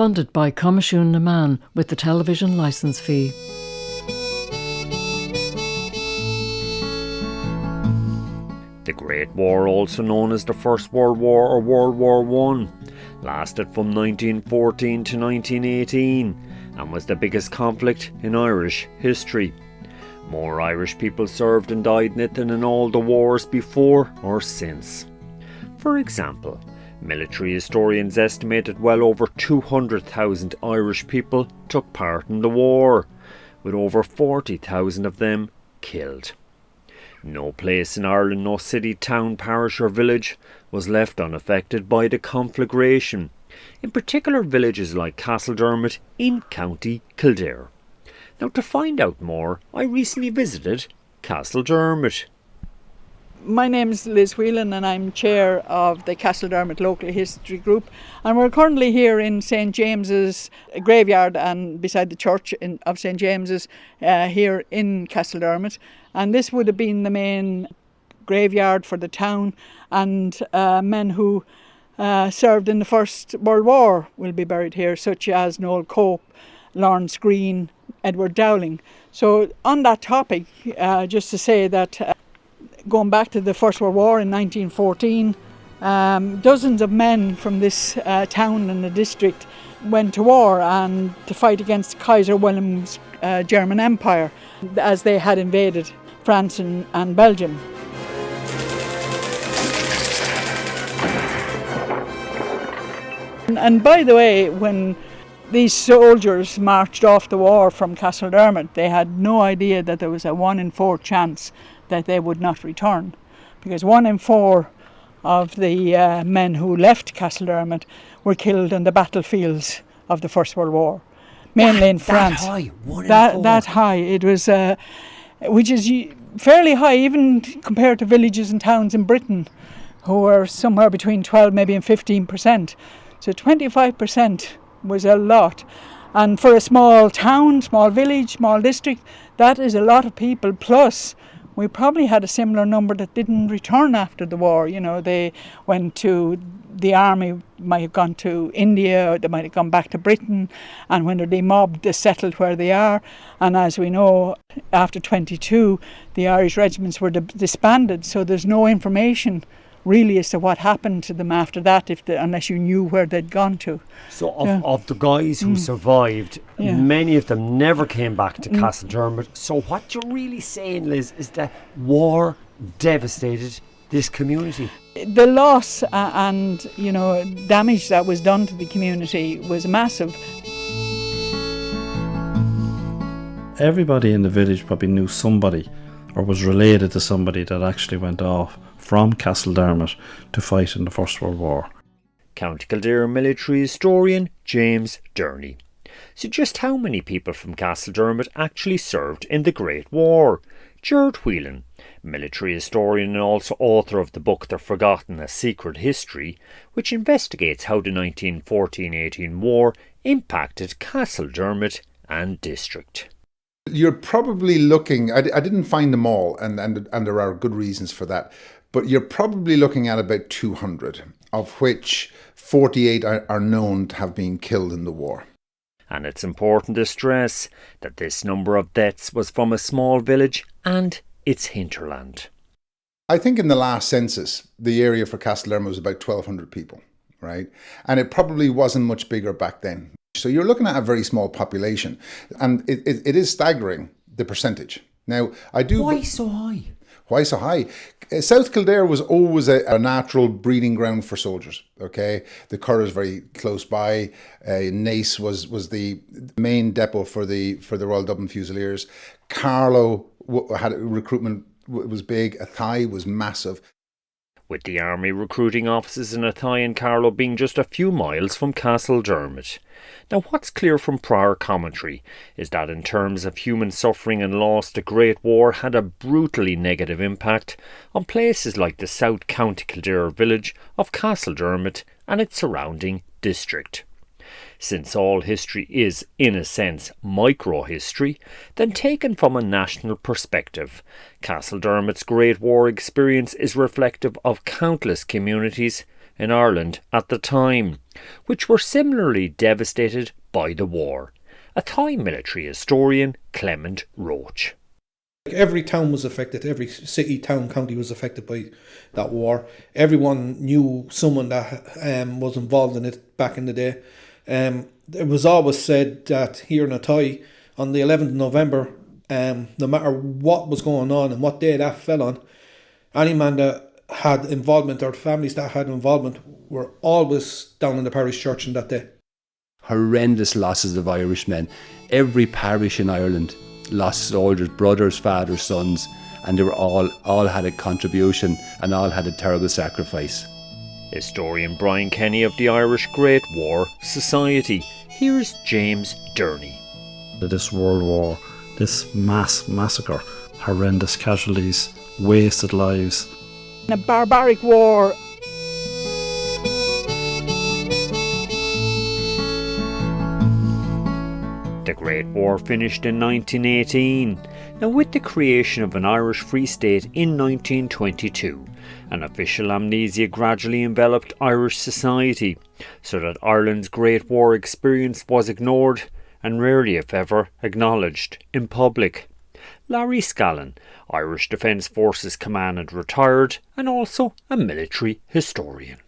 funded by Comisiún na Man with the television licence fee. The Great War, also known as the First World War or World War I, lasted from 1914 to 1918 and was the biggest conflict in Irish history. More Irish people served and died in it than in all the wars before or since. For example, military historians estimate that well over 200,000 Irish people took part in the war, with over 40,000 of them killed. No place in Ireland, no city, town, parish or village was left unaffected by the conflagration, in particular villages like Castledermot in County Kildare. Now, to find out more, I recently visited Castledermot. My name is Liz Whelan and I'm chair of the Castledermot Local History Group, and we're currently here in St James's graveyard and beside the church of St James's here in Castledermot, and this would have been the main graveyard for the town, and men who served in the First World War will be buried here, such as Noel Cope, Lawrence Green, Edward Dowling. So on that topic, just to say that going back to the First World War in 1914, dozens of men from this town and the district went to war and to fight against Kaiser Wilhelm's German Empire as they had invaded France and Belgium. And by the way, when these soldiers marched off the war from Castledermot, they had no idea that there was a 1 in 4 chance that they would not return, because 1 in 4 of the men who left Castledermot were killed on the battlefields of the First World War, mainly in France. That high, 1 in 4. That high. It was, which is fairly high, even compared to villages and towns in Britain, who were somewhere between 12 maybe and 15%. So 25% was a lot. And for a small town, small village, small district, that is a lot of people. Plus, we probably had a similar number that didn't return after the war. You know, they went to the army, might have gone to India, or they might have gone back to Britain, and when they're demobbed, they settled where they are. And as we know, after 22, the Irish regiments were disbanded, so there's no information really as to what happened to them after that, unless you knew where they'd gone to. So of the guys who survived, many of them never came back to Castledermot. So what you're really saying, Liz, is that war devastated this community. The loss and damage that was done to the community was massive. Everybody in the village probably knew somebody or was related to somebody that actually went off from Castledermot to fight in the First World War. County Kildare military historian James Durney. So just how many people from Castledermot actually served in the Great War? Gerard Whelan, military historian and also author of the book The Forgotten, A Secret History, which investigates how the 1914-18 war impacted Castledermot and district. You're probably looking, I didn't find them all, and there are good reasons for that, but you're probably looking at about 200, of which 48 are known to have been killed in the war. And it's important to stress that this number of deaths was from a small village and its hinterland. I think in the last census, the area for Castledermot was about 1,200 people, right? And it probably wasn't much bigger back then. So you're looking at a very small population, and it is staggering, the percentage. Now, Why so high? Why so high? South Kildare was always a natural breeding ground for soldiers, okay? The Curragh is very close by. Naas was the main depot for the Royal Dublin Fusiliers. Carlow had recruitment, was big. Athy was massive. With the army recruiting offices in Athy and Carlow being just a few miles from Castledermot. Now, what's clear from prior commentary is that in terms of human suffering and loss, the Great War had a brutally negative impact on places like the South County Kildare village of Castledermot and its surrounding district. Since all history is, in a sense, micro-history, then taken from a national perspective, Castledermot's Great War experience is reflective of countless communities in Ireland at the time, which were similarly devastated by the war. A Thai military historian, Clement Roach. Every town was affected, every city, town, county was affected by that war. Everyone knew someone that was involved in it back in the day. It was always said that here in Athy, on the 11th of November, no matter what was going on and what day that fell on, any man that had involvement or families that had involvement were always down in the parish church on that day. Horrendous losses of Irishmen. Every parish in Ireland lost soldiers, brothers, fathers, sons, and they were all had a contribution and all had a terrible sacrifice. Historian Brian Kenny of the Irish Great War Society. Here's James Durney. This World War, this massacre, horrendous casualties, wasted lives. A barbaric war. The Great War finished in 1918. Now, with the creation of an Irish Free State in 1922, an official amnesia gradually enveloped Irish society, so that Ireland's Great War experience was ignored and rarely, if ever, acknowledged in public. Larry Scallon, Irish Defence Forces Commandant retired and also a military historian.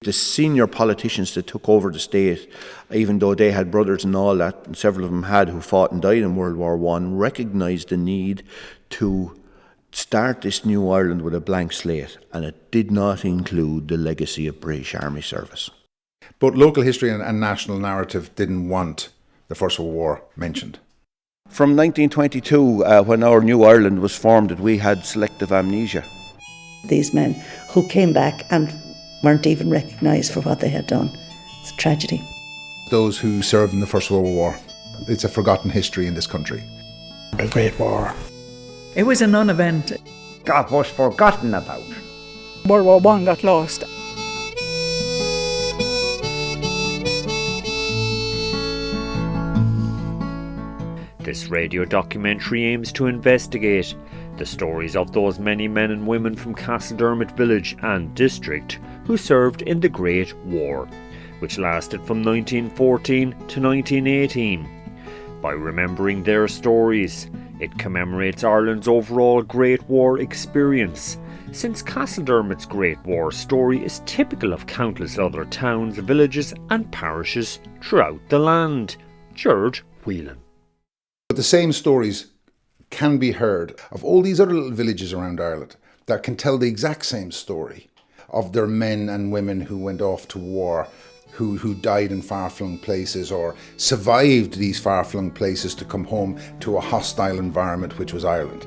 The senior politicians that took over the state, even though they had brothers and all that, and several of them had who fought and died in World War I, recognised the need to start this new Ireland with a blank slate, and it did not include the legacy of British Army service. But local history and national narrative didn't want the First World War mentioned. From 1922, when our new Ireland was formed, that we had selective amnesia. These men who came back and weren't even recognised for what they had done. It's a tragedy. Those who served in the First World War, it's a forgotten history in this country. The Great War. It was a non-event. God was forgotten about. World War I got lost. This radio documentary aims to investigate the stories of those many men and women from Castledermot village and district who served in the Great War, which lasted from 1914 to 1918. By remembering their stories, it commemorates Ireland's overall Great War experience, since Castledermot's Great War story is typical of countless other towns, villages and parishes throughout the land. George Whelan. But the same stories can be heard of all these other little villages around Ireland that can tell the exact same story of their men and women who went off to war, who died in far-flung places or survived these far-flung places to come home to a hostile environment, which was Ireland.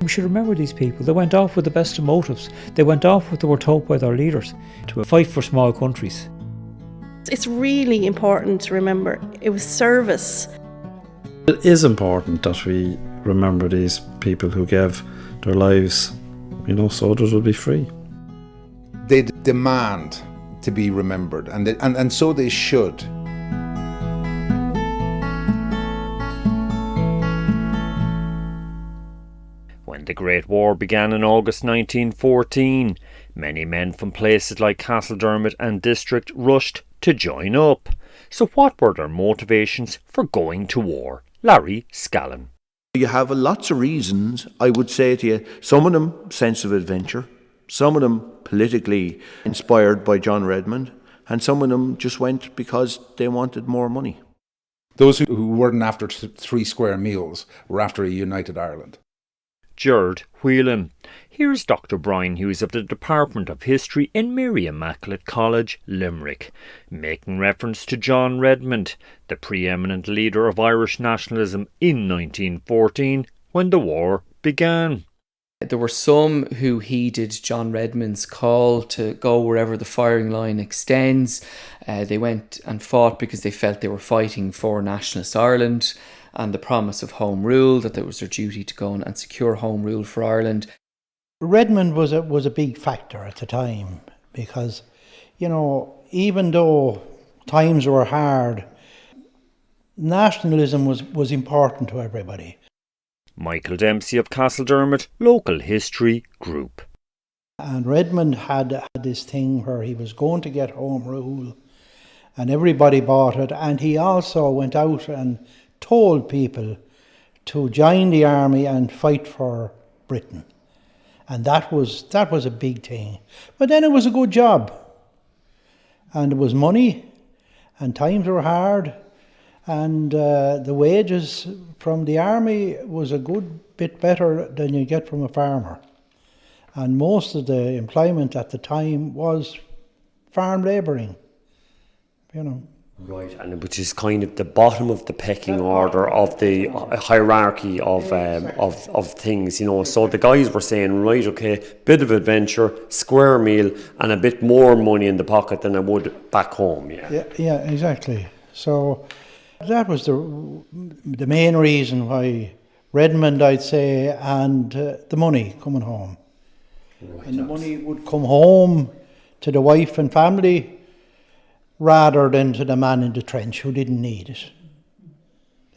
We should remember these people. They went off with the best of motives. They went off what they were told by their leaders, to fight for small countries. It's really important to remember it was service. It is important that we remember these people who gave their lives, so others will be free. They demand to be remembered, and so they should. When the Great War began in August 1914, many men from places like Castledermot and district rushed to join up. So what were their motivations for going to war? Larry Scallon. You have lots of reasons, I would say to you. Some of them sense of adventure, some of them politically inspired by John Redmond, and some of them just went because they wanted more money. Those who weren't after three square meals were after a united Ireland. Gerd Whelan. Here's Dr. Brian Hughes of the Department of History in Mary Immaculate College, Limerick, making reference to John Redmond, the preeminent leader of Irish nationalism in 1914 when the war began. There were some who heeded John Redmond's call to go wherever the firing line extends. They went and fought because they felt they were fighting for nationalist Ireland and the promise of home rule, that it was their duty to go and secure home rule for Ireland. Redmond was a big factor at the time because, even though times were hard, nationalism was important to everybody. Michael Dempsey of Castledermot Local History Group. And Redmond had this thing where he was going to get home rule, and everybody bought it. And he also went out and told people to join the army and fight for Britain. And that was a big thing. But then it was a good job. And it was money, and times were hard, and the wages from the army was a good bit better than you get from a farmer. And most of the employment at the time was farm labouring, you know. Right, and which is kind of the bottom of the pecking order of the hierarchy of things, you know. So the guys were saying, right, okay, bit of adventure, square meal, and a bit more money in the pocket than I would back home. Yeah, exactly. So that was the main reason why Redmond, I'd say, and the money coming home. Right, and the money would come home to the wife and family rather than to the man in the trench who didn't need it,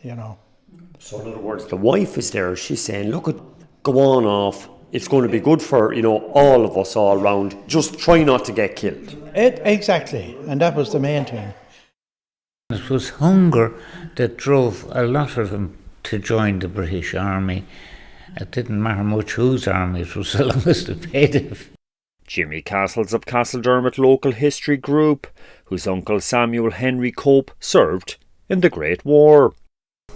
you know. So in other words, the wife is there, she's saying, look, go on off, it's going to be good for, you know, all of us all round, just try not to get killed. Exactly, and that was the main thing. It was hunger that drove a lot of them to join the British Army. It didn't matter much whose army it was, as long as they paid it. Jimmy Castles of Castledermot Local History Group, whose uncle Samuel Henry Cope served in the Great War.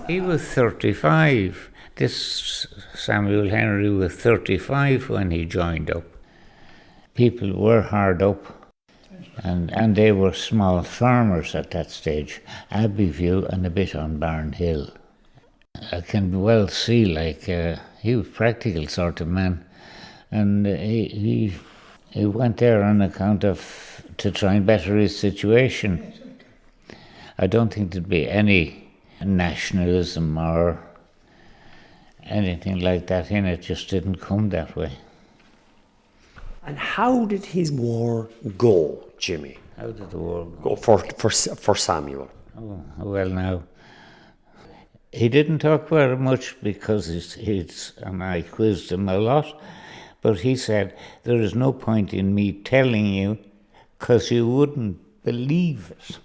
He was 35. This Samuel Henry was 35 when he joined up. People were hard up, and they were small farmers at that stage, Abbeyview and a bit on Barn Hill. I can well see, like, he was a practical sort of man, and he went there on account of to try and better his situation. I don't think there'd be any nationalism or anything like that in it. Just didn't come that way. And how did his war go, Jimmy? How did the war go for Samuel? Oh, well, now, he didn't talk very much because and I quizzed him a lot, but he said, there is no point in me telling you because you wouldn't believe it.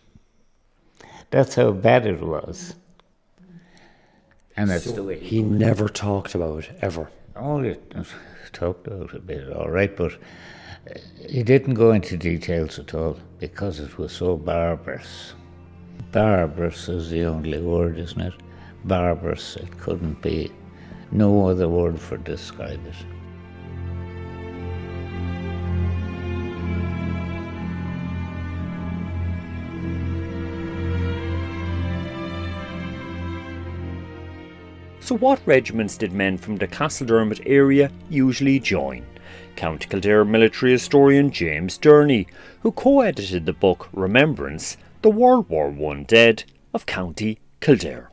That's how bad it was. And that's the way he never talked about it, ever. Oh, he talked about it a bit, all right, but he didn't go into details at all because it was so barbarous. Barbarous is the only word, isn't it? Barbarous, it couldn't be no other word for describe it. So what regiments did men from the Castledermot area usually join? County Kildare military historian James Durney, who co-edited the book Remembrance, the World War I Dead of County Kildare.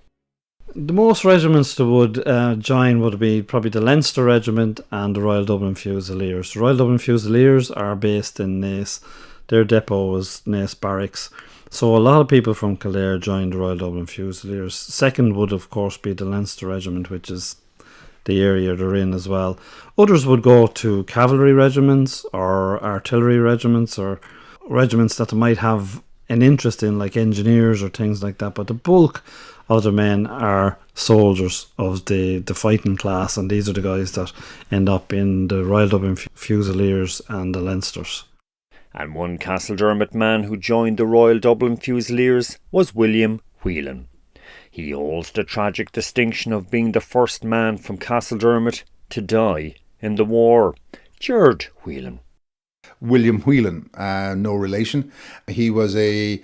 The most regiments that would join would be probably the Leinster Regiment and the Royal Dublin Fusiliers. The Royal Dublin Fusiliers are based in Naas. Their depot was Naas Barracks. So a lot of people from Kildare joined the Royal Dublin Fusiliers. Second would, of course, be the Leinster Regiment, which is the area they're in as well. Others would go to cavalry regiments or artillery regiments or regiments that they might have an interest in, like engineers or things like that. But the bulk of the men are soldiers of the fighting class, and these are the guys that end up in the Royal Dublin Fusiliers and the Leinsters. And one Castledermot man who joined the Royal Dublin Fusiliers was William Whelan. He holds the tragic distinction of being the first man from Castledermot to die in the war. Gerard Whelan. William Whelan, no relation. He was a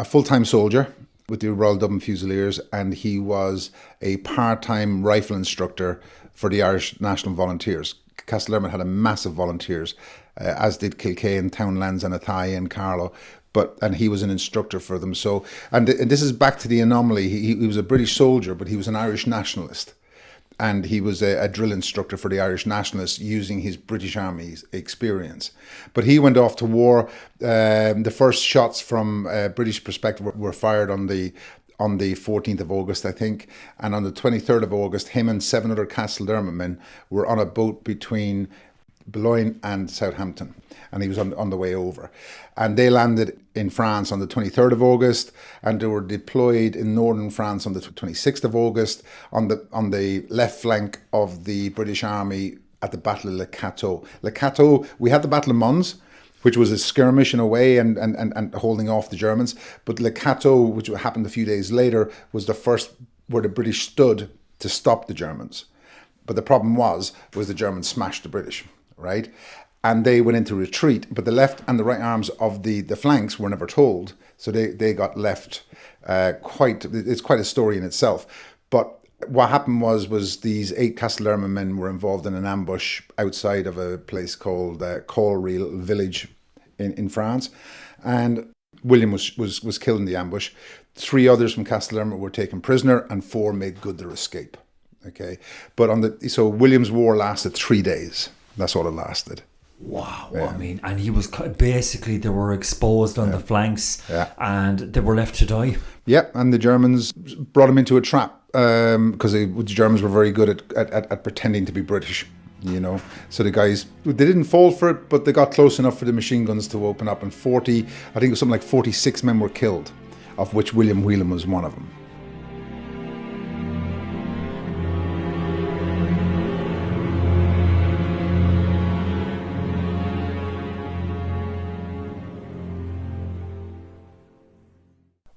full-time soldier with the Royal Dublin Fusiliers, and he was a part-time rifle instructor for the Irish National Volunteers. Castledermot had a massive volunteers, as did Kilkane, Townlands and Athy and Carlow, and he was an instructor for them. So, and this is back to the anomaly. He was a British soldier, but he was an Irish nationalist. And he was a drill instructor for the Irish nationalists using his British Army's experience. But he went off to war. The first shots from a British perspective were fired on the 14th of August, I think. And on the 23rd of August, him and 7 other Castledermot men were on a boat between Boulogne and Southampton, and he was on the way over. And they landed in France on the 23rd of August, and they were deployed in northern France on the 26th of August on the left flank of the British Army at the Battle of Le Cateau. Le Cateau, we had the Battle of Mons, which was a skirmish in a way and holding off the Germans. But Le Cateau, which happened a few days later, was the first where the British stood to stop the Germans. But the problem was the Germans smashed the British, right? And they went into retreat, but the left and the right arms of the flanks were never told. So they got left it's quite a story in itself. But what happened was these 8 Castledermot men were involved in an ambush outside of a place called Colreal village in France, and William was killed in the ambush. 3 others from Castledermot were taken prisoner, and 4 made good their escape. Okay, but so William's war lasted 3 days. That's all it lasted. Wow, yeah. I mean, and he was basically, they were exposed on the flanks, and they were left to die. Yeah, and the Germans brought him into a trap because the Germans were very good at pretending to be British, you know. So the guys, they didn't fall for it, but they got close enough for the machine guns to open up, and I think it was something like 46 men were killed, of which William Whelan was one of them.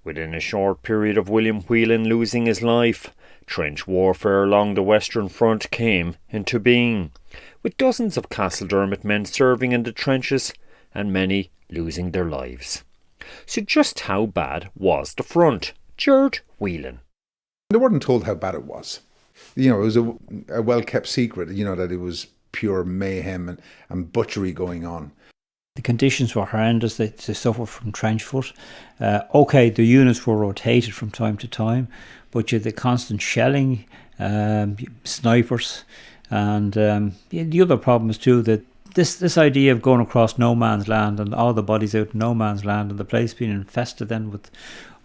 Within a short period of William Whelan losing his life, trench warfare along the Western Front came into being, with dozens of Castledermot men serving in the trenches and many losing their lives. So just how bad was the front? Gerard Whelan. They weren't told how bad it was. You know, it was a well-kept secret, you know, that it was pure mayhem and butchery going on. The conditions were horrendous. They suffered from trench foot. The units were rotated from time to time, but you had the constant shelling, snipers, and the other problem is too that this idea of going across no man's land and all the bodies out in no man's land and the place being infested then with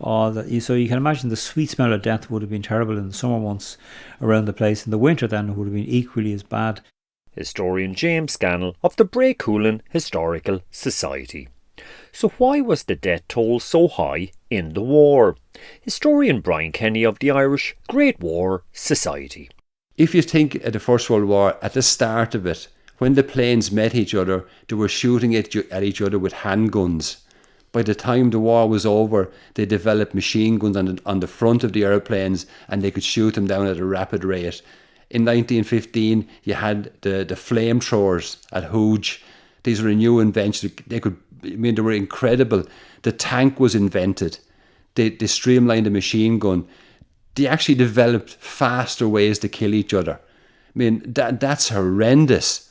all that. So you can imagine the sweet smell of death would have been terrible in the summer months around the place. In the winter then it would have been equally as bad. Historian James Scannell of the Bray-Coolin Historical Society. So why was the death toll so high in the war? Historian Brian Kenny of the Irish Great War Society. If you think of the First World War, at the start of it, when the planes met each other, they were shooting at each other with handguns. By the time the war was over, they developed machine guns on the front of the airplanes, and they could shoot them down at a rapid rate. In 1915, you had the flamethrowers at Hooge. These were a new invention. They were incredible. The tank was invented. They streamlined the machine gun. They actually developed faster ways to kill each other. I mean, that's horrendous.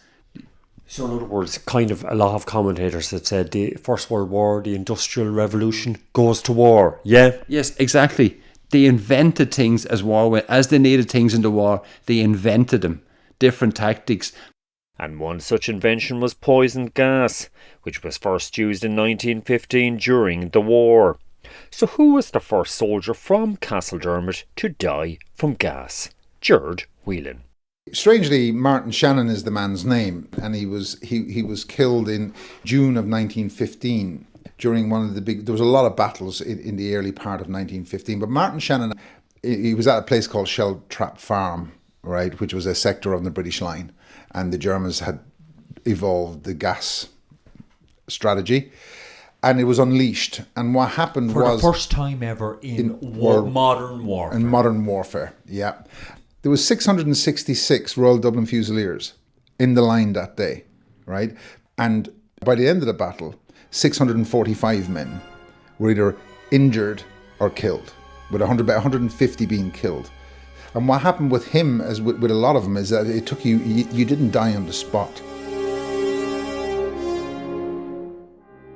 So in other words, kind of a lot of commentators have said the First World War, the Industrial Revolution, goes to war. Yeah? Yes, exactly. They invented things as they needed things in the war. They invented them, different tactics. And one such invention was poisoned gas, which was first used in 1915 during the war. So who was the first soldier from Castledermot to die from gas? Gerard Whelan. Strangely, Martin Shannon is the man's name, and he was killed in June of 1915. During one of the there was a lot of battles in the early part of 1915. But Martin Shannon, he was at a place called Shell Trap Farm, right, which was a sector of the British line. And the Germans had evolved the gas strategy, and it was unleashed. And what happened was... For the first time ever in modern warfare. In modern warfare, yeah. There was 666 Royal Dublin Fusiliers in the line that day, right? And by the end of the battle, 645 men were either injured or killed, with 150 being killed. And what happened with him, as with a lot of them, is that it took you didn't die on the spot.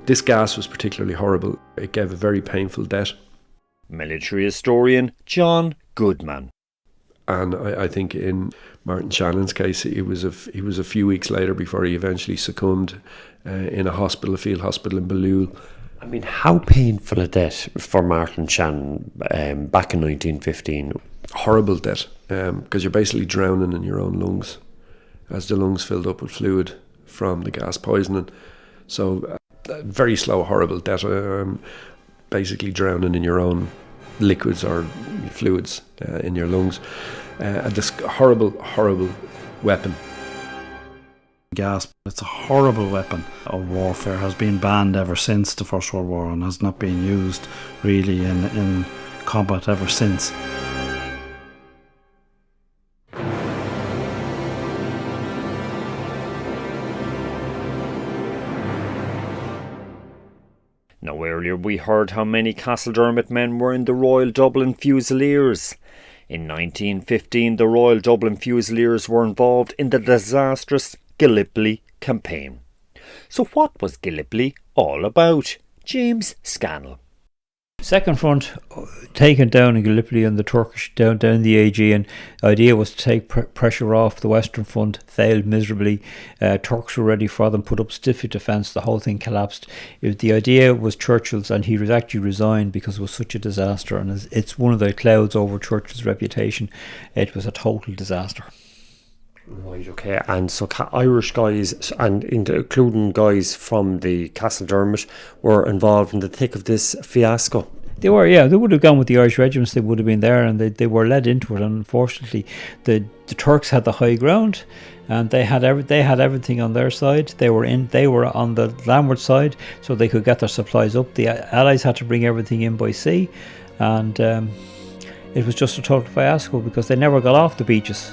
This gas was particularly horrible. It gave a very painful death. Military historian John Goodman. And I think in Martin Shannon's case, he was a few weeks later before he eventually succumbed in a field hospital in Ballool. I mean, how painful a death for Martin Shannon back in 1915? Horrible death, because you're basically drowning in your own lungs as the lungs filled up with fluid from the gas poisoning. So very slow, horrible death, basically drowning in your own liquids or fluids in your lungs. This horrible, horrible weapon. Gas, it's a horrible weapon of warfare, has been banned ever since the First World War and has not been used really in combat ever since. Now earlier we heard how many Castledermot men were in the Royal Dublin Fusiliers. In 1915 the Royal Dublin Fusiliers were involved in the disastrous Gallipoli campaign. So what was Gallipoli all about? James Scannell. Second front taken down in Gallipoli and the Turkish down the Aegean. The idea was to take pressure off the Western Front. Failed miserably. Turks were ready for them, put up stiff defence. The whole thing collapsed. The idea was Churchill's, and he was actually resigned because it was such a disaster, and it's one of the clouds over Churchill's reputation. It was a total disaster. Right, okay. And so Irish guys, and including guys from the Castledermot, were involved in the thick of this fiasco. They were, yeah. They would have gone with the Irish regiments. They would have been there, and they were led into it. And unfortunately, the Turks had the high ground, and they had everything on their side. They were on the landward side, so they could get their supplies up. The Allies had to bring everything in by sea, and it was just a total fiasco because they never got off the beaches.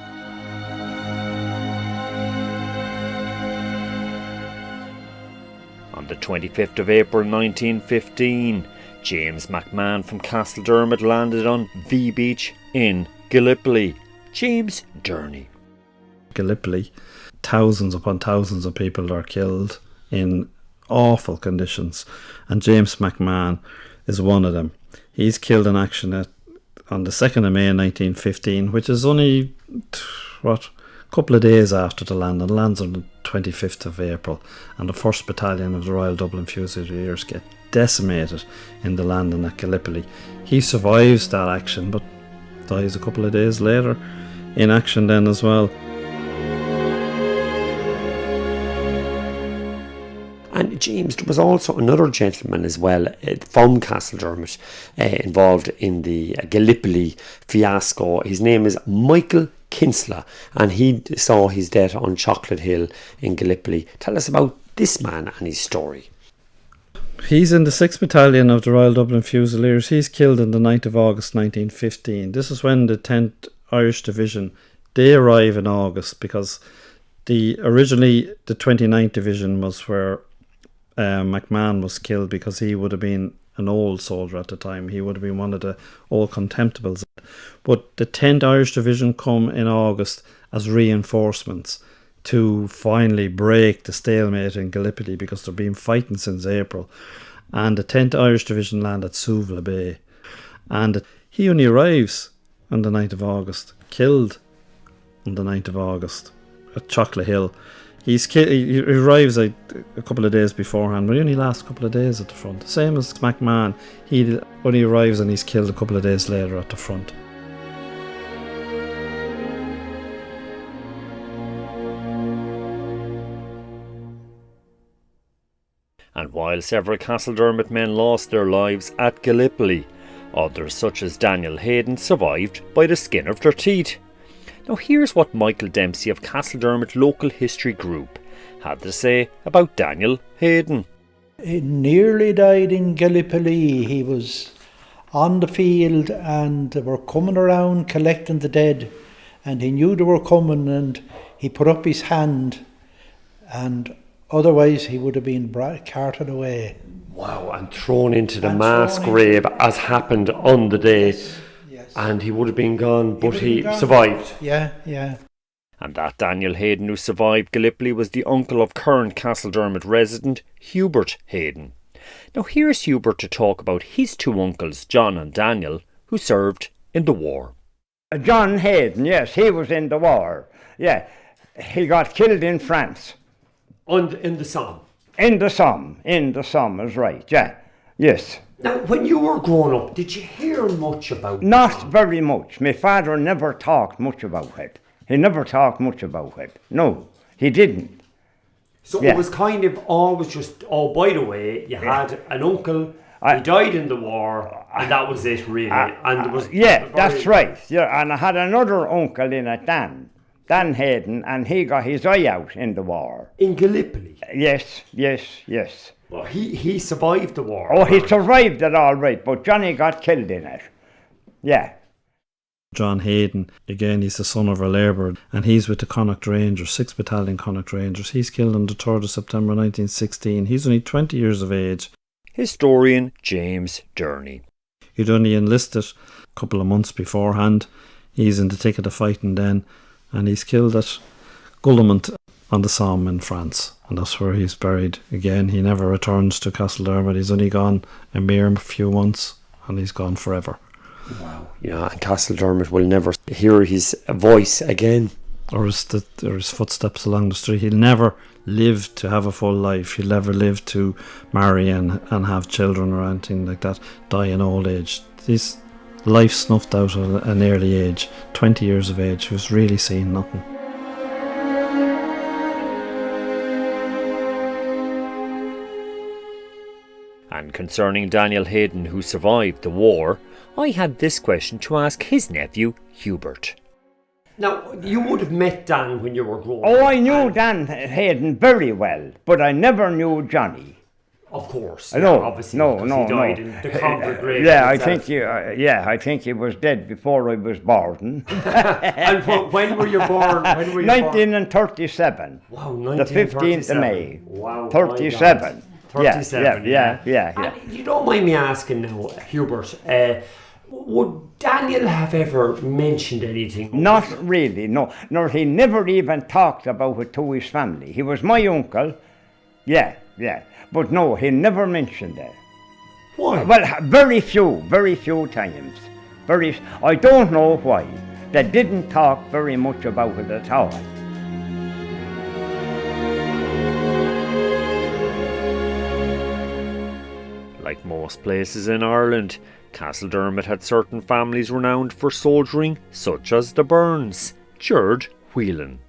On the 25th of April 1915, James McMahon from Castledermot landed on V Beach in Gallipoli. James Journey. Gallipoli, thousands upon thousands of people are killed in awful conditions, and James McMahon is one of them. He's killed in action on the 2nd of May 1915, which is only couple of days after the landing. It lands on the 25th of April, and the 1st Battalion of the Royal Dublin Fusiliers get decimated in the landing at Gallipoli. He survives that action but dies a couple of days later in action then as well. And James, there was also another gentleman as well from Castledermot involved in the Gallipoli fiasco. His name is Michael Kinsella, and he saw his death on Chocolate Hill in Gallipoli. Tell us about this man and his story. He's in the 6th Battalion of the Royal Dublin Fusiliers. He's killed on the 9th of August 1915. This is when the 10th Irish Division, they arrive in August, because originally the 29th Division was where McMahon was killed, because he would have been an old soldier at the time. He would have been one of the old contemptibles. But the 10th Irish Division come in August as reinforcements to finally break the stalemate in Gallipoli, because they've been fighting since April. And the 10th Irish Division land at Suvla Bay. And he only arrives on the 9th of August, killed on the 9th of August at Chocolate Hill. He arrives a couple of days beforehand, but he only lasts a couple of days at the front. Same as McMahon, he only arrives and he's killed a couple of days later at the front. And while several Castledermot men lost their lives at Gallipoli, others such as Daniel Hayden survived by the skin of their teeth. Now here's what Michael Dempsey of Castledermot Local History Group had to say about Daniel Hayden. He nearly died in Gallipoli. He was on the field and they were coming around collecting the dead, and he knew they were coming, and he put up his hand, and otherwise he would have been carted away. Wow, and thrown into the mass grave as happened on the day. Yes. And he would have been gone, but he survived. Yeah. And that Daniel Hayden who survived Gallipoli was the uncle of current Castledermot resident Hubert Hayden. Now here's Hubert to talk about his two uncles, John and Daniel, who served in the war. John Hayden, yes, he was in the war. Yeah, he got killed in France. In the Somme? In the Somme is right, yeah, yes. Now, when you were growing up, did you hear much about it? Not very much. My father never talked much about it. He never talked much about it. No, he didn't. So Yeah. it was kind of always just, oh, by the way, you had an uncle, he died in the war, and that was it, really. And there was Yeah, that's right. Yeah, and I had another uncle in it, Dan Hayden, and he got his eye out in the war. In Gallipoli? Yes. Well, he survived the war. Oh, he survived it all right, but Johnny got killed in it. Yeah. John Hayden, again, he's the son of a labourer, and he's with the Connacht Rangers, 6th Battalion Connacht Rangers. He's killed on the 3rd of September 1916. He's only 20 years of age. Historian James Durney. He'd only enlisted a couple of months beforehand. He's in the thick of the fighting then, and he's killed at Guillemont on the Somme in France, and that's where he's buried. Again, he never returns to Castledermot. He's only gone a mere few months, and he's gone forever. Wow. Yeah, and Castledermot will never hear his voice again. Or his footsteps along the street. He'll never live to have a full life. He'll never live to marry and have children or anything like that. Die in old age. His life snuffed out at an early age. 20 years of age. He was really seeing nothing. And concerning Daniel Hayden, who survived the war, I had this question to ask his nephew, Hubert. Now, you would have met Dan when you were growing up. Oh, I knew Dan Hayden very well, but I never knew Johnny. Of course. No, obviously, no. he died in the conflagration. Yeah, I think he was dead before I was born. And when were you born? 1937. Wow, the 15th of May. Wow, 37. 37. Yeah. And you don't mind me asking now, Hubert, would Daniel have ever mentioned anything? Not really, no. No, he never even talked about it to his family. He was my uncle. Yeah. But no, he never mentioned it. Why? Well, very few times. I don't know why. They didn't talk very much about it at all. Like most places in Ireland, Castledermot had certain families renowned for soldiering, such as the Burns. Gerard Whelan.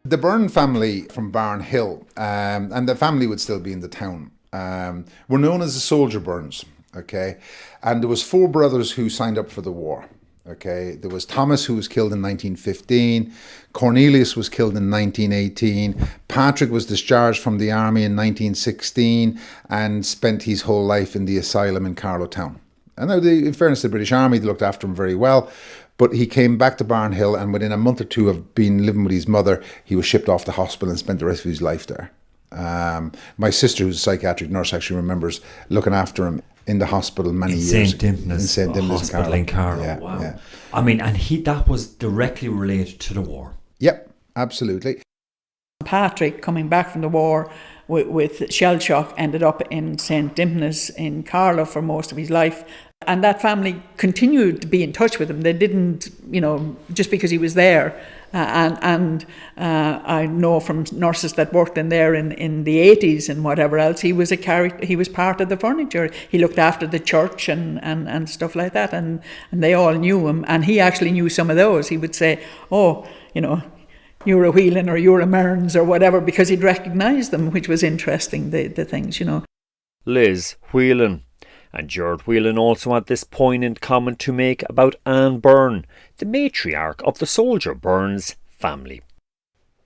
The Byrne family from Barn Hill, and the family would still be in the town, were known as the Soldier Burns, okay? And there was 4 brothers who signed up for the war, okay? There was Thomas, who was killed in 1915, Cornelius was killed in 1918, Patrick was discharged from the army in 1916 and spent his whole life in the asylum in Carlow Town. And now, in fairness to the British Army, they looked after him very well. But he came back to Barnhill, and within a month or two of being living with his mother, he was shipped off to hospital and spent the rest of his life there. My sister, who's a psychiatric nurse, actually remembers looking after him in the hospital many years. In St. Dimnus Hospital in Carlow. Yeah. I mean, and that was directly related to the war. Yep, absolutely. Patrick, coming back from the war with shell shock, ended up in St. Dimnus in Carlow for most of his life. And that family continued to be in touch with him. They didn't, just because he was there. And I know from nurses that worked in there in the 80s and whatever else, he was a character. He was part of the furniture. He looked after the church and stuff like that. And they all knew him. And he actually knew some of those. He would say, you're a Whelan or you're a Mearns or whatever, because he'd recognise them, which was interesting, the things, Liz Whelan. And Gerard Whelan also had this poignant comment to make about Anne Byrne, the matriarch of the Soldier Burns family.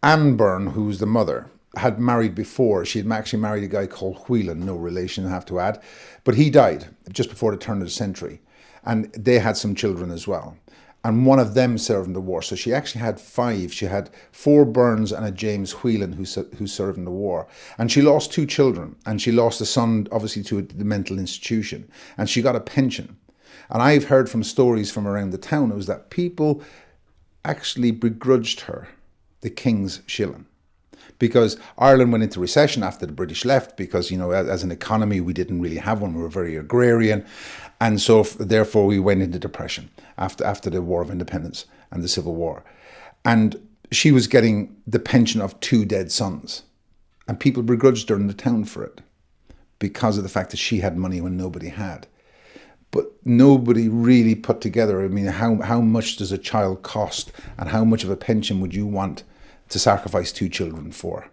Anne Byrne, who's the mother, had married before. She had actually married a guy called Whelan, no relation, I have to add. But he died just before the turn of the century. And they had some children as well. And one of them served in the war. So she actually had 5. She had 4 Burns and a James Whelan who served in the war. And she lost 2 children. And she lost a son, obviously, to the mental institution. And she got a pension. And I've heard from stories from around the town, it was that people actually begrudged her the King's shilling. Because Ireland went into recession after the British left, because, as an economy, we didn't really have one. We were very agrarian. And so, therefore, we went into depression after the War of Independence and the Civil War. And she was getting the pension of 2 dead sons. And people begrudged her in the town for it because of the fact that she had money when nobody had. But nobody really put together, how much does a child cost and how much of a pension would you want to sacrifice 2 children for?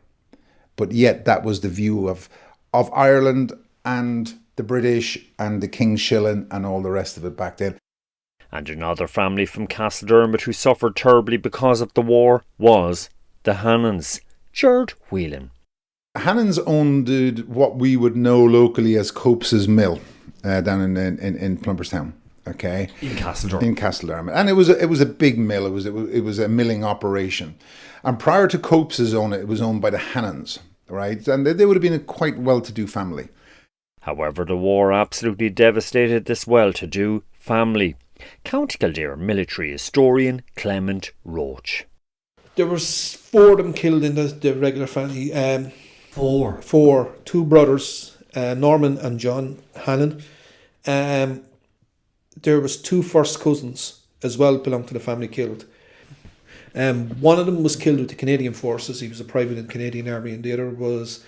but yet that was the view of Ireland and the British and the King's Shilling and all the rest of it back then. And another family from Castledermot who suffered terribly because of the war was the Hannons, Gerard Whelan. Hannons owned what we would know locally as Copes's Mill down in Plumperstown. Okay, in Castledermot. In Castledermot, and it was a big mill. It was a milling operation, and prior to Copes's own it was owned by the Hannons, right? And they would have been a quite well-to-do family. However, the war absolutely devastated this well-to-do family. County Kildare military historian Clement Roach. There was 4 of them killed in the regular family. 4. 2 brothers, Norman and John Hannon. There was 2 first cousins as well belonged to the family killed. One of them was killed with the Canadian forces. He was a private in the Canadian Army, and the other was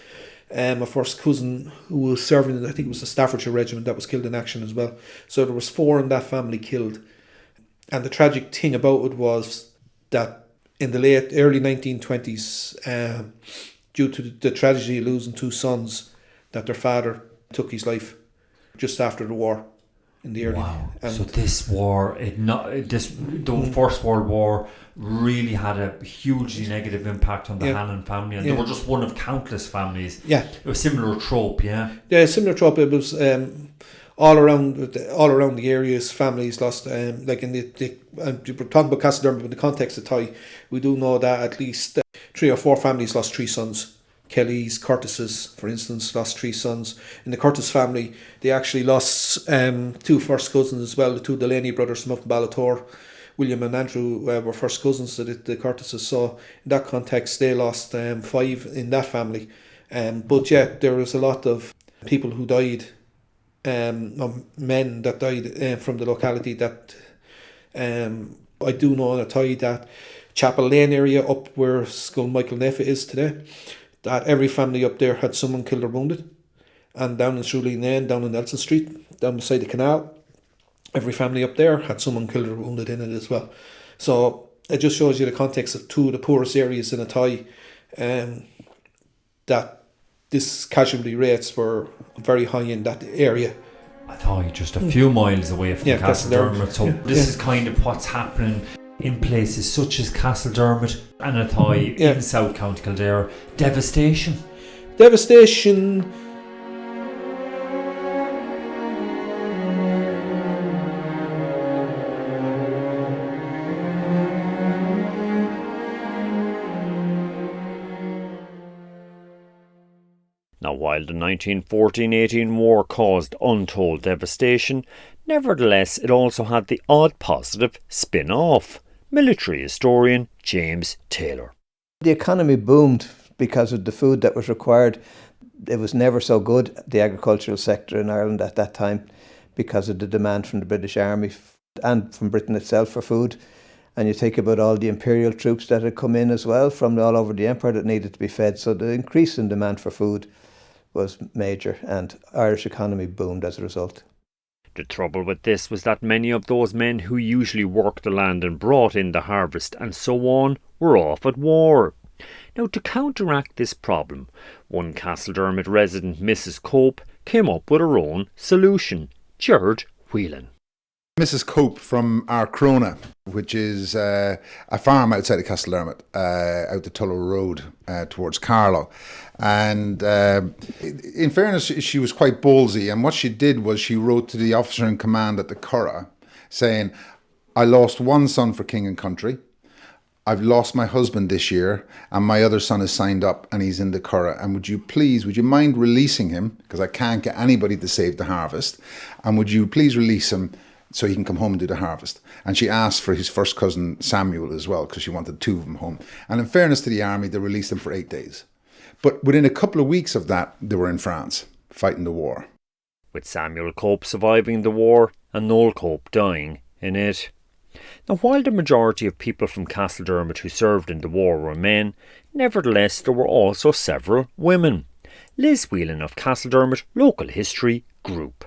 a first cousin who was serving in, I think it was the Staffordshire Regiment, that was killed in action as well. So there was 4 in that family killed. And the tragic thing about it was that in the early 1920s, due to the tragedy of losing 2 sons, that their father took his life just after the war. In the early, wow. So this war, the First World War really had a hugely negative impact on the Hannon family, and they were just one of countless families. Yeah, it was a similar trope. Yeah, similar trope. It was all around the areas. Families lost. Like in we're talking about Castledermot in the context of Tye, we do know that at least 3 or 4 families lost 3 sons. Kellys, Curtises, for instance, lost 3 sons. In the Curtis family, they actually lost 2 first cousins as well. The 2 Delaney brothers from up in Ballator, William and Andrew, were first cousins to the Curtises. So in that context, they lost 5 in that family. But yet there was a lot of people who died, men that died from the locality. That I do know in a Tye that Chapel Lane area up where Skull Michael Neffa is today, that every family up there had someone killed or wounded. And down in Shrewley Lane, down in Nelson Street, down beside the canal, every family up there had someone killed or wounded in it as well. So it just shows you the context of 2 of the poorest areas in a Tye, that this casualty rates were very high in that area. I thought just a few miles away from Castledermot. So this is kind of what's happening in places such as Castledermot and Athy in South County Kildare. Devastation. Now, while the 1914-18 war caused untold devastation, nevertheless it also had the odd positive spin-off. Military historian James Taylor. The economy boomed because of the food that was required. It was never so good, the agricultural sector in Ireland at that time, because of the demand from the British Army and from Britain itself for food. And you think about all the imperial troops that had come in as well from all over the empire that needed to be fed. So the increase in demand for food was major, and Irish economy boomed as a result. The trouble with this was that many of those men who usually worked the land and brought in the harvest and so on were off at war. Now, to counteract this problem, one Castledermot resident, Mrs. Cope, came up with her own solution. Gerard Whelan. Mrs. Cope from Arcrona, which is a farm outside of Castledermot, out the Tullow Road towards Carlow. And in fairness, she was quite ballsy. And what she did was she wrote to the officer in command at the Curragh saying, I lost 1 son for king and country. I've lost my husband this year, and my other son is signed up and he's in the Curragh. And would you mind releasing him? Because I can't get anybody to save the harvest. And would you please release him so he can come home and do the harvest? And she asked for his first cousin Samuel as well, because she wanted 2 of them home. And in fairness to the army, they released him for 8 days. But within a couple of weeks of that, they were in France, fighting the war. With Samuel Cope surviving the war and Noel Cope dying in it. Now, while the majority of people from Castledermot who served in the war were men, nevertheless there were also several women. Liz Whelan of Castledermot Local History Group.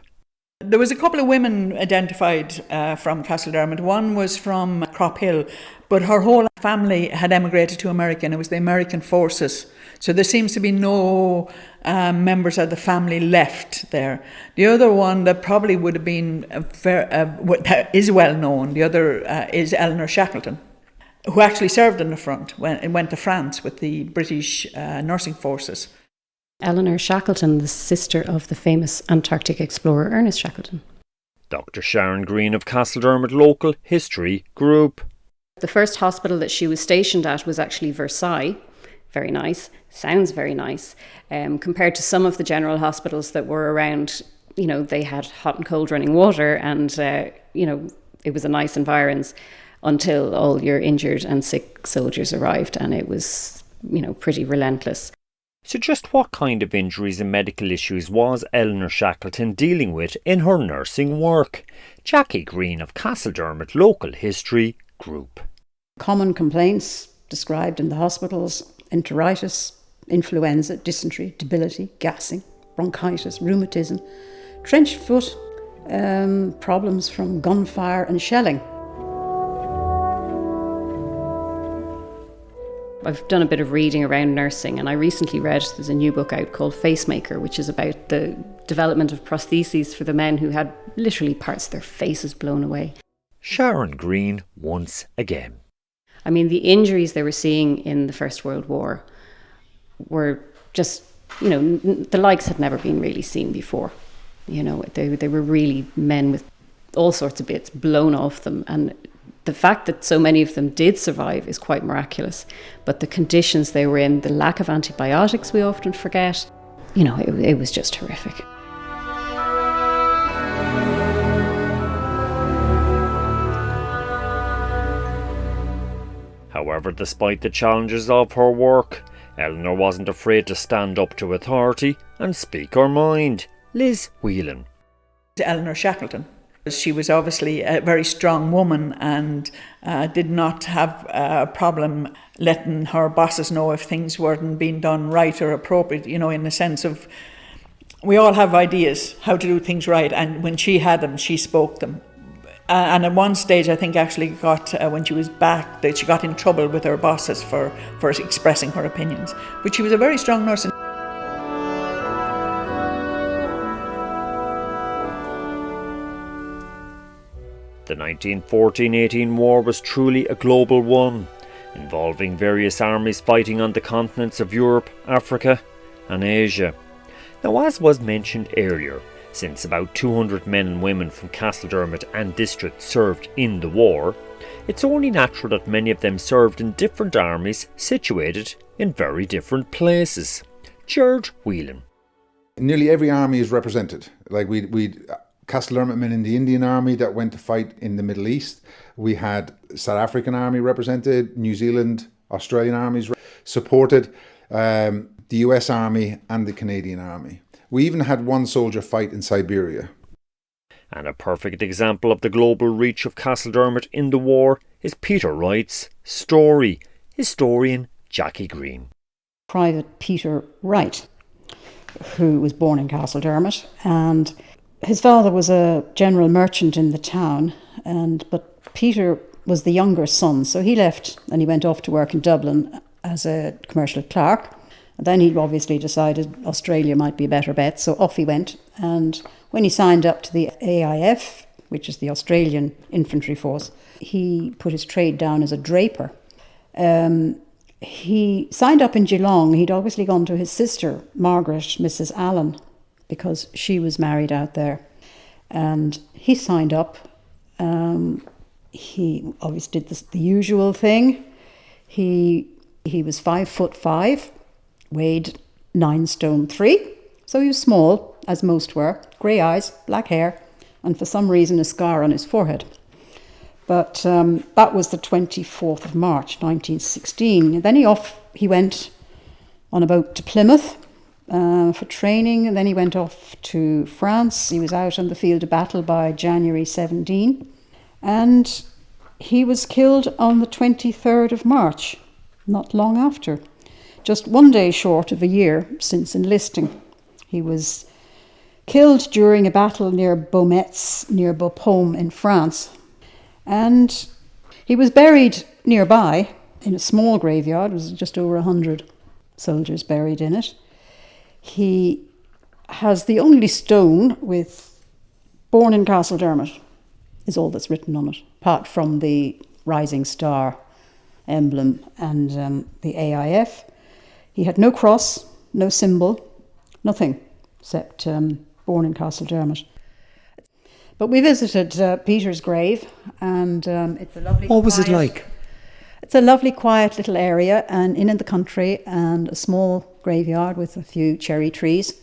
There was a couple of women identified from Castledermot. One was from Crop Hill, but her whole family had emigrated to America, and it was the American forces. So there seems to be no members of the family left there. The other one that probably would have been that is well known, the other is Eleanor Shackleton, who actually served on the front, went to France with the British nursing forces. Eleanor Shackleton, the sister of the famous Antarctic explorer Ernest Shackleton. Dr. Sharon Green of Castledermot Local History Group. The first hospital that she was stationed at was actually Versailles. Very nice. Sounds very nice. Compared to some of the general hospitals that were around, they had hot and cold running water, and, it was a nice environs until all your injured and sick soldiers arrived, and it was, pretty relentless. So just what kind of injuries and medical issues was Eleanor Shackleton dealing with in her nursing work? Jackie Green of Castledermot Local History Group. Common complaints described in the hospitals: enteritis, influenza, dysentery, debility, gassing, bronchitis, rheumatism, trench foot, problems from gunfire and shelling. I've done a bit of reading around nursing, and I recently read there's a new book out called Facemaker, which is about the development of prostheses for the men who had literally parts of their faces blown away. Sharon Green once again. I mean, the injuries they were seeing in the First World War were just, the likes had never been really seen before. They were really men with all sorts of bits blown off them, and the fact that so many of them did survive is quite miraculous. But the conditions they were in, the lack of antibiotics we often forget, it was just horrific. However, despite the challenges of her work, Eleanor wasn't afraid to stand up to authority and speak her mind. Liz Whelan. Eleanor Shackleton. She was obviously a very strong woman and did not have a problem letting her bosses know if things weren't being done right or appropriate, in the sense of we all have ideas how to do things right, and when she had them, she spoke them. And at one stage, I think actually when she was back, that she got in trouble with her bosses for expressing her opinions. But she was a very strong nurse. The 1914-18 war was truly a global one, involving various armies fighting on the continents of Europe, Africa and Asia. Now, as was mentioned earlier, since about 200 men and women from Castledermot and district served in the war, it's only natural that many of them served in different armies situated in very different places. George Whelan. Nearly every army is represented. Like we Castledermot men in the Indian Army that went to fight in the Middle East. We had South African Army represented, New Zealand, Australian armies supported, the US Army and the Canadian Army. We even had one soldier fight in Siberia. And a perfect example of the global reach of Castledermot in the war is Peter Wright's story. Historian Jackie Green. Private Peter Wright, who was born in Castledermot, and his father was a general merchant in the town, but Peter was the younger son, so he left and he went off to work in Dublin as a commercial clerk. And then he obviously decided Australia might be a better bet, so off he went. And when he signed up to the AIF, which is the Australian Infantry Force, he put his trade down as a draper. He signed up in Geelong. He'd obviously gone to his sister, Margaret, Mrs. Allen, because she was married out there. And he signed up. He obviously did the usual thing. He was 5'5", weighed 9 stone 3. So he was small, as most were, grey eyes, black hair, and for some reason a scar on his forehead. But that was the 24th of March, 1916. And then he went on a boat to Plymouth for training, and then he went off to France. He was out on the field of battle by January 17, and he was killed on the 23rd of March, not long after, just 1 day short of a year since enlisting. He was killed during a battle near Beaumetz, near Bapaume in France, and he was buried nearby in a small graveyard. It was just over 100 soldiers buried in it. He has the only stone with "Born in Castledermot" is all that's written on it, apart from the rising star emblem and the AIF. He had no cross, no symbol, nothing except "Born in Castledermot." But we visited Peter's grave, and it's a lovely. What was it like? It's a lovely, quiet little area, and in the country, and a small graveyard with a few cherry trees.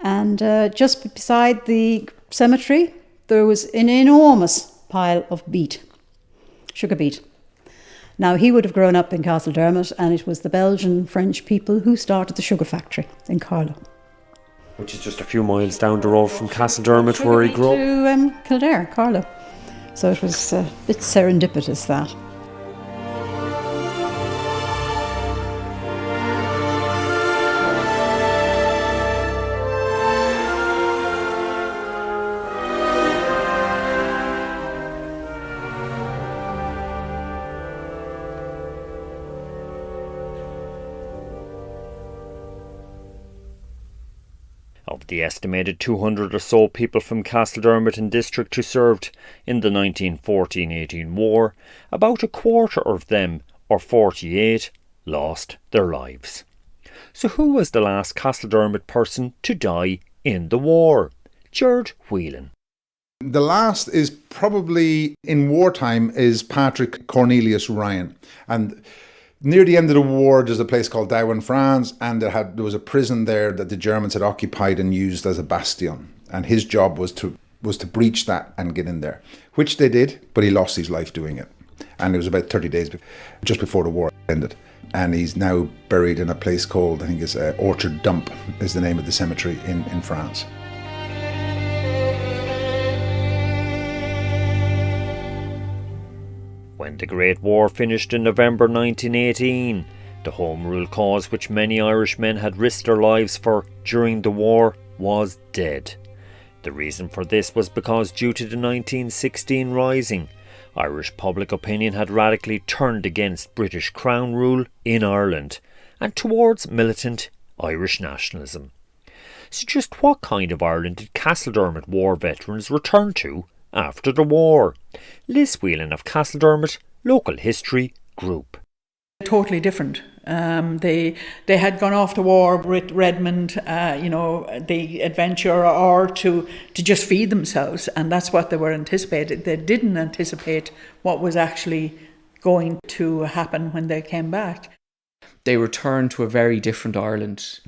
And just beside the cemetery, there was an enormous pile of beet, sugar beet. Now, he would have grown up in Castledermot, and it was the Belgian-French people who started the sugar factory in Carlow. Which is just a few miles down the road from Castledermot, where he grew up. To Kildare, Carlow. So it was a bit serendipitous, that. Of the estimated 200 or so people from Castledermot and district who served in the 1914-18 war, about a quarter of them, or 48, lost their lives. So who was the last Castledermot person to die in the war? Gerard Whelan. The last is probably in wartime is Patrick Cornelius Ryan. And near the end of the war, there's a place called Dow in France, and there was a prison there that the Germans had occupied and used as a bastion. And his job was to breach that and get in there, which they did, but he lost his life doing it. And it was about 30 days just before the war ended. And he's now buried in a place called, I think it's Orchard Dump is the name of the cemetery in France. When the Great War finished in November 1918, the Home Rule cause which many Irishmen had risked their lives for during the war was dead. The reason for this was because due to the 1916 Rising, Irish public opinion had radically turned against British Crown rule in Ireland and towards militant Irish nationalism. So just what kind of Ireland did Castledermot war veterans return to after the war? Liz Whelan of Castledermot Local History Group. Totally different. They had gone off to war with Redmond, the adventure, or to just feed themselves, and that's what they were anticipating. They didn't anticipate what was actually going to happen when they came back. They returned to a very different Ireland.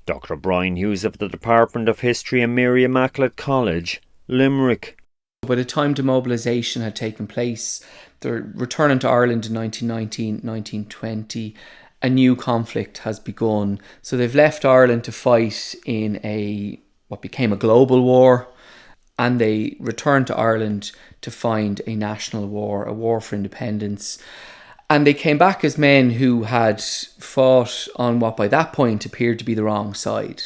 Dr. Brian Hughes of the Department of History and Mary Immaculate College, Limerick. By the time demobilisation had taken place, they're returning to Ireland in 1919, 1920. A new conflict has begun. So they've left Ireland to fight in what became a global war, and they returned to Ireland to find a national war, a war for independence. And they came back as men who had fought on what by that point appeared to be the wrong side.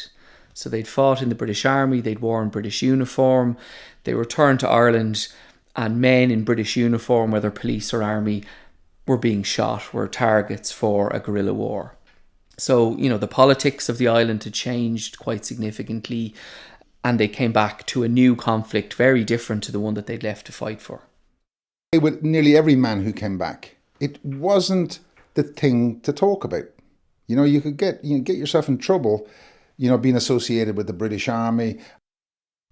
So they'd fought in the British Army, they'd worn British uniform. They returned to Ireland, and men in British uniform, whether police or army, were being shot, were targets for a guerrilla war. So, the politics of the island had changed quite significantly, and they came back to a new conflict very different to the one that they'd left to fight for. With nearly every man who came back, it wasn't the thing to talk about. You could get yourself in trouble, being associated with the British Army.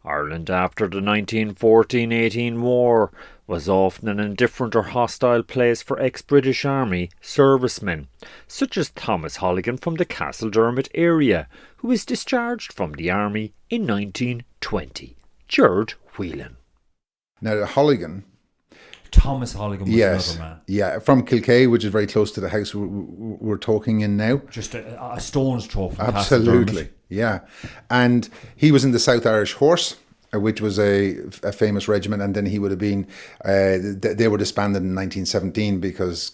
Ireland after the 1914-18 war was often an indifferent or hostile place for ex-British Army servicemen, such as Thomas Holligan from the Castledermot area, who was discharged from the army in 1920. Gerard Whelan. Now, Holligan... Thomas Holligan was another man. Yeah, from Kilkea, which is very close to the house we're talking in now. Just a stone's throw from Absolutely, yeah. And he was in the South Irish Horse, which was a famous regiment, and then he would have been, they were disbanded in 1917 because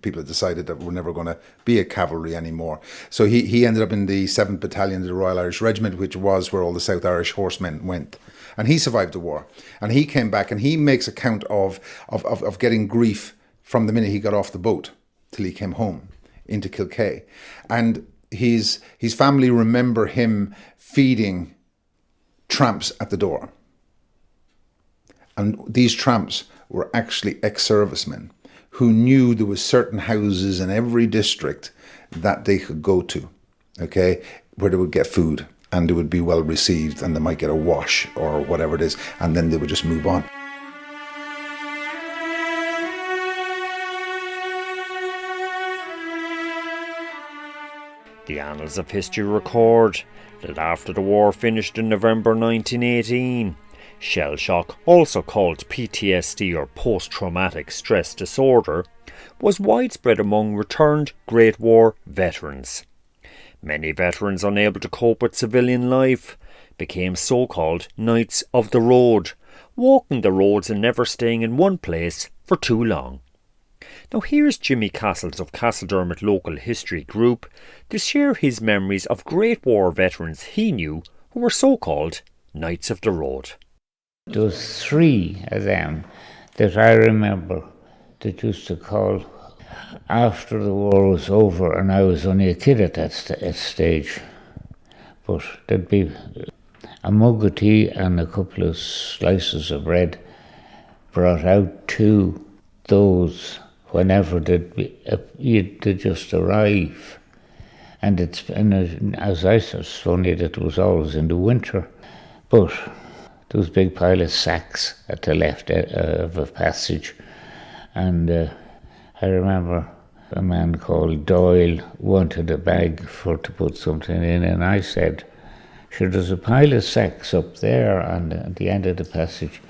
people had decided that we're never going to be a cavalry anymore. So he ended up in the 7th Battalion of the Royal Irish Regiment, which was where all the South Irish horsemen went. And he survived the war. And he came back and he makes account of getting grief from the minute he got off the boat till he came home into Kilkea. And his family remember him feeding tramps at the door. And these tramps were actually ex-servicemen who knew there was certain houses in every district that they could go to, okay, where they would get food and they would be well received and they might get a wash or whatever it is, and then they would just move on. The annals of history record that after the war finished in November 1918, shell shock, also called PTSD or post-traumatic stress disorder, was widespread among returned Great War veterans. Many veterans unable to cope with civilian life became so-called Knights of the Road, walking the roads and never staying in one place for too long. Now here's Jimmy Castles of Castledermot Local History Group to share his memories of Great War veterans he knew who were so-called Knights of the Road. There was 3 of them that I remember that used to call after the war was over, and I was only a kid at that stage. But there'd be a mug of tea and a couple of slices of bread brought out to those whenever they'd just arrive. And as I said, it's funny that it was always in the winter, but there was a big pile of sacks at the left of a passage, and I remember a man called Doyle wanted a bag to put something in, and I said, sure, there's a pile of sacks up there at the end of the passage.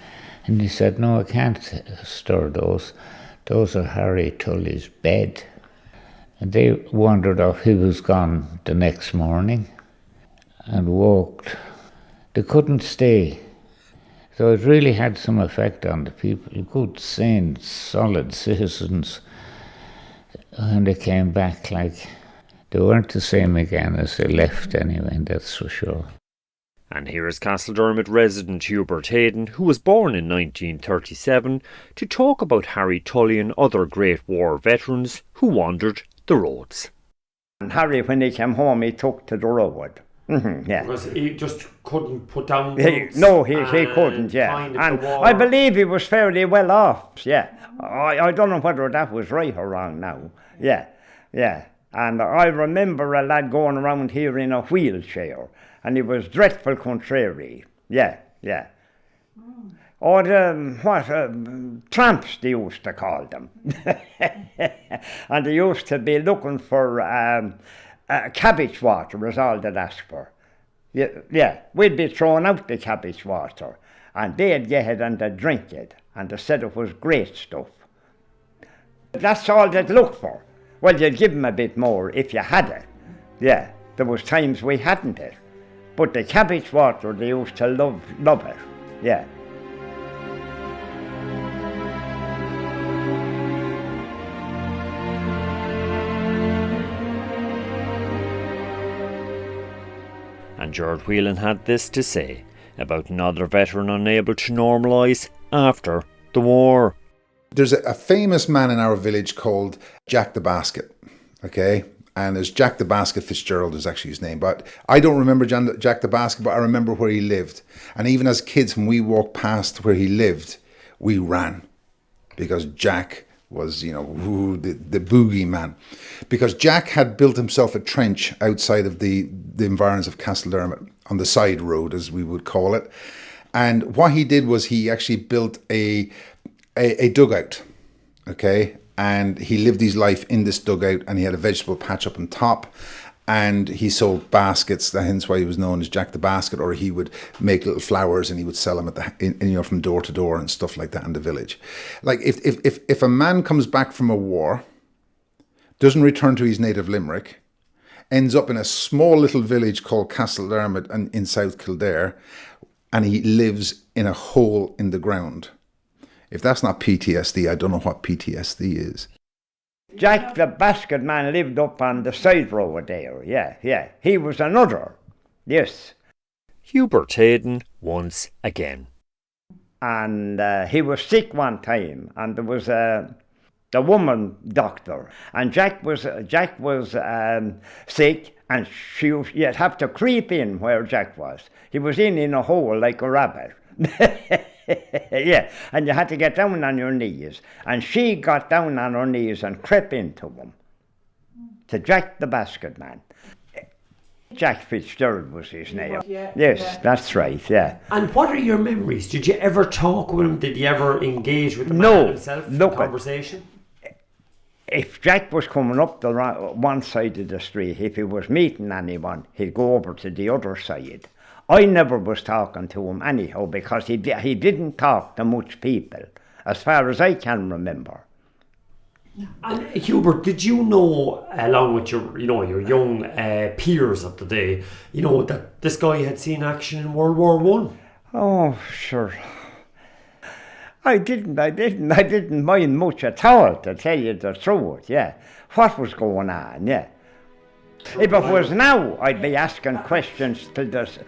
And he said, no, I can't store those. Those are Harry Tully's bed. And they wandered off. He was gone the next morning and walked. They couldn't stay. So it really had some effect on the people, good, sane, solid citizens. And they came back like they weren't the same again as they left anyway, that's for sure. And here is Castledermot resident Hubert Hayden, who was born in 1937, to talk about Harry Tully and other Great War veterans who wandered the roads. And Harry, when he came home, he took to the road. Yeah. Because he just couldn't put down No, he couldn't, yeah. And I believe he was fairly well off, yeah. I don't know whether that was right or wrong now. Yeah. And I remember a lad going around here in a wheelchair, and he was dreadful contrary. Yeah. Or tramps, they used to call them. And they used to be looking for cabbage water was all they'd ask for. Yeah, we'd be throwing out the cabbage water, and they'd get it and they'd drink it, and they said it was great stuff. That's all they'd look for. Well, you'd give them a bit more if you had it. Yeah, there was times we hadn't it. But the cabbage water, they used to love it. Yeah. And George Whelan had this to say about another veteran unable to normalise after the war. There's a famous man in our village called Jack the Basket, okay? And there's Jack the Basket Fitzgerald is actually his name. But I don't remember Jack the Basket, but I remember where he lived. And even as kids, when we walked past where he lived, we ran. Because Jack was, the boogie man. Because Jack had built himself a trench outside of the environs of Castledermot, on the side road, as we would call it. And what he did was he actually built a dugout, okay? And he lived his life in this dugout, and he had a vegetable patch up on top, and he sold baskets. Hence why he was known as Jack the Basket. Or he would make little flowers and he would sell them from door to door and stuff like that in the village. Like if a man comes back from a war, doesn't return to his native Limerick, ends up in a small little village called Castledermot in South Kildare, and he lives in a hole in the ground. If that's not PTSD, I don't know what PTSD is. Jack the Basket man lived up on the side road there, yeah. He was another, yes. Hubert Hayden once again. And he was sick one time, and there was the woman doctor, and Jack was sick, and you'd have to creep in where Jack was. He was in a hole like a rabbit. Yeah, and you had to get down on your knees, and she got down on her knees and crept into him, to Jack the basket man. Jack Fitzgerald was his name. Yes, that's right, yeah. And what are your memories? Did you ever talk with him? Did you ever engage with the man himself in conversation? If Jack was coming up the one side of the street, if he was meeting anyone, he'd go over to the other side. I never was talking to him anyhow, because he didn't talk to much people, as far as I can remember. And Hubert, did you know, along with your young peers of the day, that this guy had seen action in World War One? Oh, sure. I didn't mind much at all, to tell you the truth, yeah. What was going on, yeah. If it was now, I'd be asking questions to this.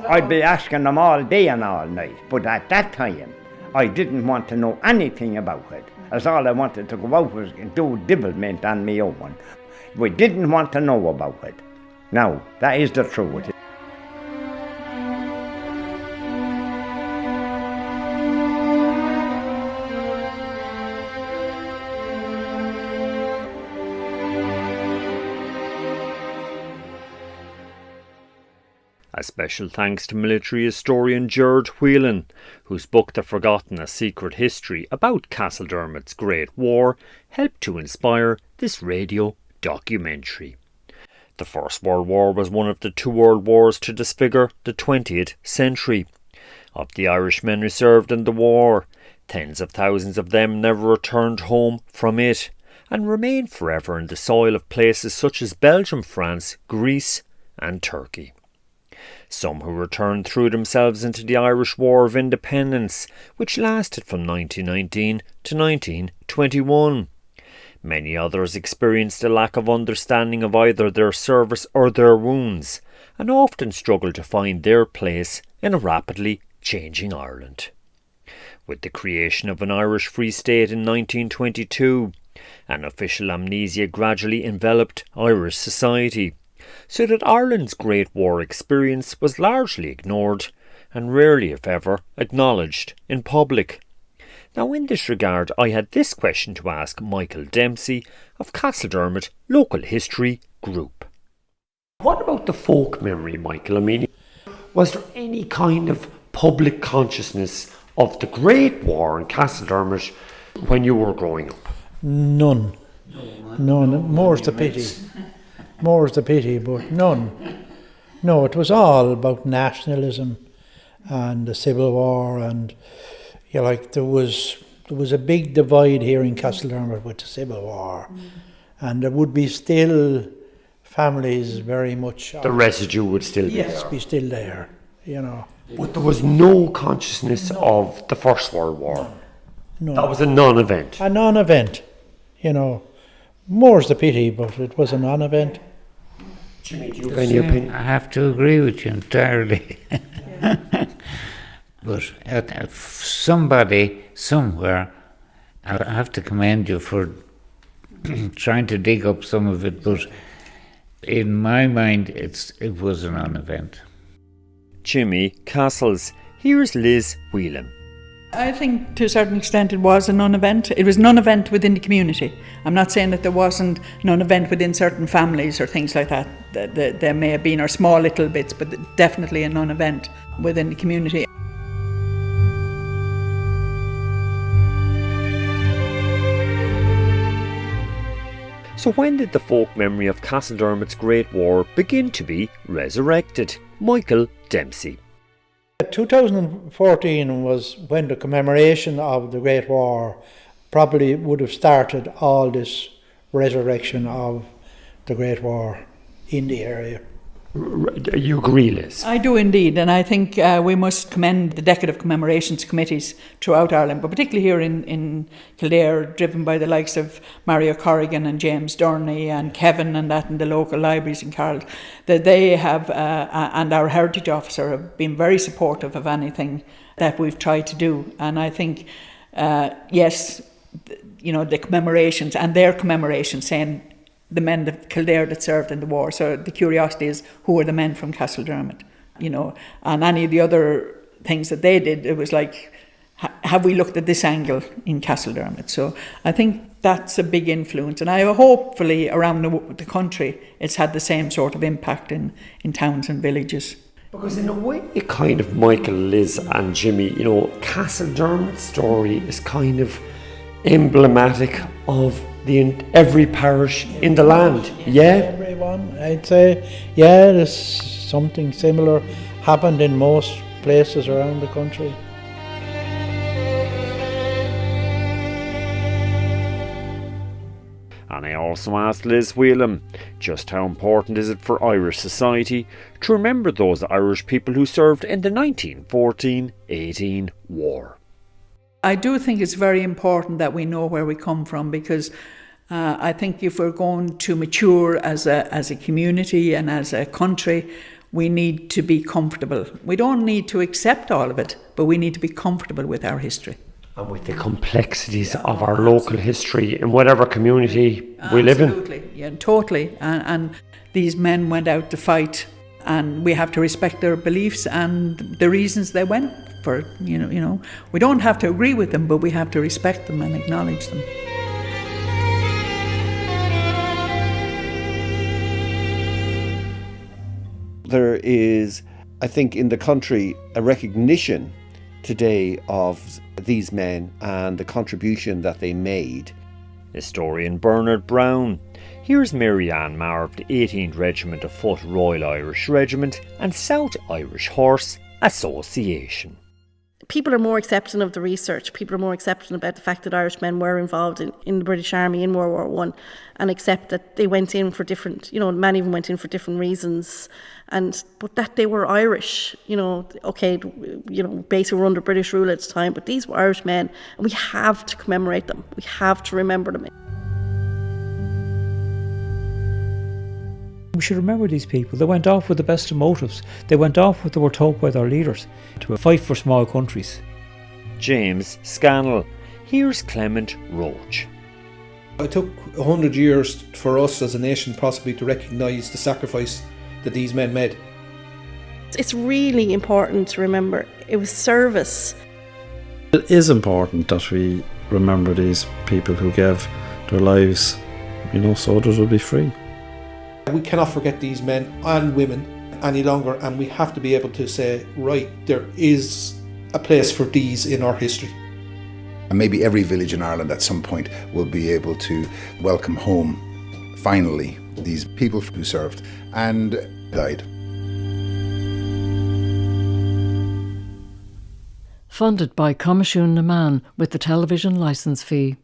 I'd be asking them all day and all night. But at that time, I didn't want to know anything about it. As all I wanted to go out was do devilment on my own. We didn't want to know about it. Now, that is the truth. A special thanks to military historian Gerard Whelan, whose book The Forgotten: A Secret History about Castledermot's Great War helped to inspire this radio documentary. The First World War was one of the two world wars to disfigure the 20th century. Of the Irishmen who served in the war, tens of thousands of them never returned home from it, and remain forever in the soil of places such as Belgium, France, Greece and Turkey. Some who returned threw themselves into the Irish War of Independence, which lasted from 1919 to 1921. Many others experienced a lack of understanding of either their service or their wounds, and often struggled to find their place in a rapidly changing Ireland. With the creation of an Irish Free State in 1922, an official amnesia gradually enveloped Irish society, so that Ireland's Great War experience was largely ignored and rarely, if ever, acknowledged in public. Now, in this regard, I had this question to ask Michael Dempsey of Castledermot Local History Group. What about the folk memory, Michael? I mean, was there any kind of public consciousness of the Great War in Castledermot when you were growing up? None. More's the pity. More's the pity, but none. No, it was all about nationalism and the Civil War, and there was a big divide here in Castledermot with the Civil War, and there would be still families very much. The residue would still be still there, But there was no consciousness of the First World War. No. That was a non-event. A non-event, More's the pity, but it was a non-event. Jimmy, do you have any opinion? I have to agree with you entirely. But somebody, somewhere, I have to commend you for trying to dig up some of it, but in my mind, it was a non-event. Jimmy Castles. Here's Liz Whelan. I think to a certain extent it was a non-event. It was a non-event within the community. I'm not saying that there wasn't non-event within certain families or things like that. There may have been, or small little bits, but definitely a non-event within the community. So when did the folk memory of Castledermot's Great War begin to be resurrected? Michael Dempsey. 2014 was when the commemoration of the Great War probably would have started all this resurrection of the Great War in the area. You agree, Liz? I do indeed, and I think we must commend the Decade of Commemorations committees throughout Ireland, but particularly here in Kildare, driven by the likes of Mario Corrigan and James Durney and Kevin and the local libraries in Carroll, that they have, and our heritage officer, have been very supportive of anything that we've tried to do. And I think, yes, the commemorations and their commemorations saying the men of Kildare that served in the war. So the curiosity is, who are the men from Castledermot? And any of the other things that they did, it was like, have we looked at this angle in Castledermot? So I think that's a big influence, and hopefully around the country it's had the same sort of impact in towns and villages. Because in a way, kind of Michael, Liz and Jimmy, Castledermot's story is kind of emblematic of every parish in the land. Yeah? Everyone, I'd say, there's something similar happened in most places around the country. And I also asked Liz Whelan, just how important is it for Irish society to remember those Irish people who served in the 1914-18 war? I do think it's very important that we know where we come from, because I think if we're going to mature as a community and as a country, we need to be comfortable. We don't need to accept all of it, but we need to be comfortable with our history. And with the complexities of our local history in whatever community we live in. Absolutely, yeah, totally. And these men went out to fight, and we have to respect their beliefs and the reasons they went for. We don't have to agree with them, but we have to respect them and acknowledge them. There is, I think, in the country a recognition today of these men and the contribution that they made. Historian Bernard Brown. Here's Mary Ann Maher of the 18th Regiment of Foot Royal Irish Regiment and South Irish Horse Association. People are more accepting of the research. People are more accepting about the fact that Irishmen were involved in the British Army in World War I, and accept that they went in for different, many of them went in for different reasons, but that they were Irish, basically were under British rule at the time, but these were Irish men, and we have to commemorate them. We have to remember them. We should remember these people. They went off with the best of motives. They went off what they were told by their leaders, to fight for small countries. James Scannell. Here's Clement Roach. It took 100 years for us as a nation possibly to recognise the sacrifice that these men made. It's really important to remember it was service. It is important that we remember these people who gave their lives, so others will be free. We cannot forget these men and women any longer, and we have to be able to say, right, there is a place for these in our history. And maybe every village in Ireland at some point will be able to welcome home, finally, these people who served and died. Funded by Comisiún na Man with the television licence fee.